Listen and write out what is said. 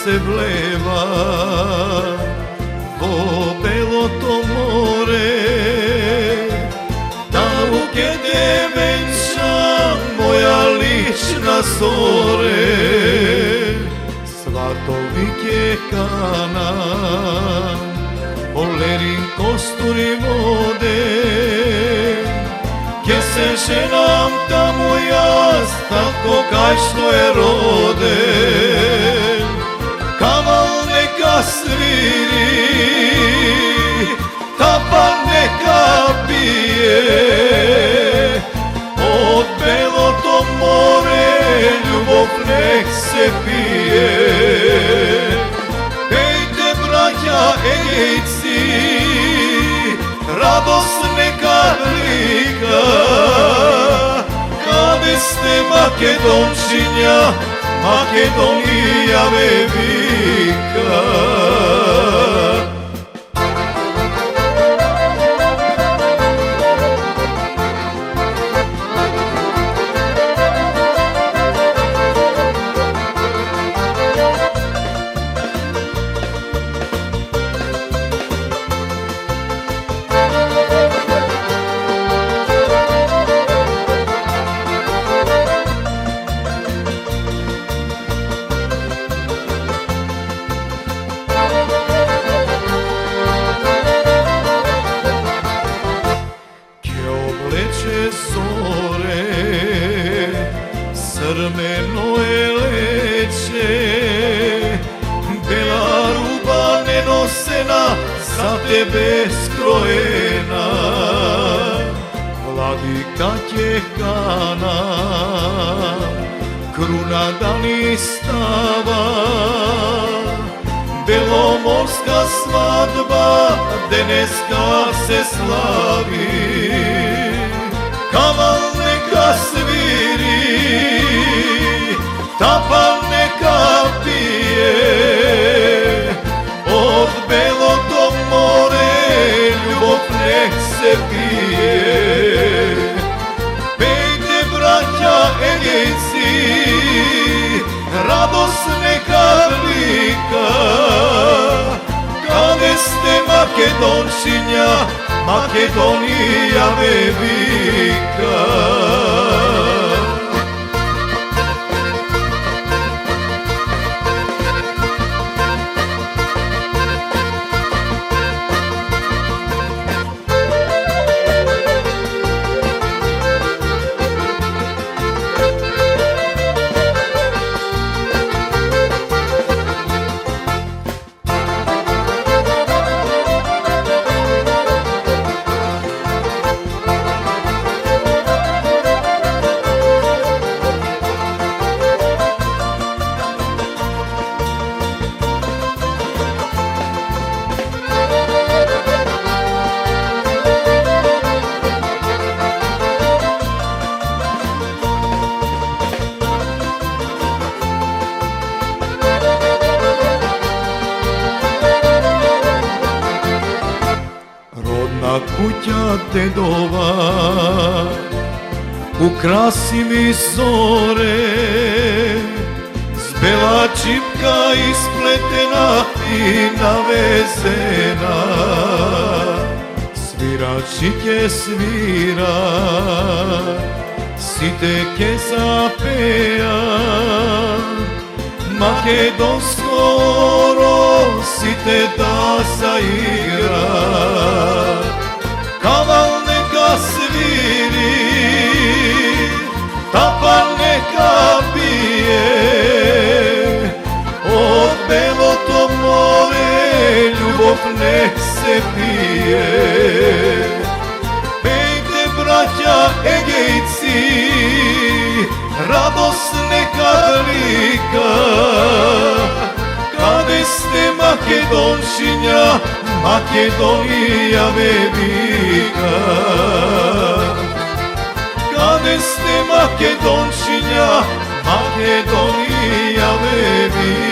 se vleva po belo to more, tamo gdje venča moja lična zore. Svatovik je kana, Olerin kosturi vode, gdje se ženam tamo jaz, tako kaj što je rode. Kaval neka sviri, tapa neka pije, od belo to more ljubav nek se pije. Pejte braća Egejci, radost neka lika, kade ste Makedončinja, Makedonija velika. Zore, crveno je leće, bela ruba nenosena, za tebe skrojena. Vladika Kekana, kruna dani stava, belomorska svadba, deneska se slavi. Kaval neka sviri, tapa neka pije, od belo do more ljubav nek se pije. Pejte braća Egejci, radost neka velika, kade ste Makedončinja, Makedonija velika. Kuća dedova, ukrasi mi zore, s bela čipka ispletena i navezena. Sviračike svira, siteke zapeja, makedonsko oro, site da zaigra. Kaval neka sviri, tapa neka pije, od belo to more ljubav nek se pije. Pejte braća Egejci, radost neka velika, kade ste Makedončinja, Makedonija velika. Kade ste Makedončinja, Makedonija velika.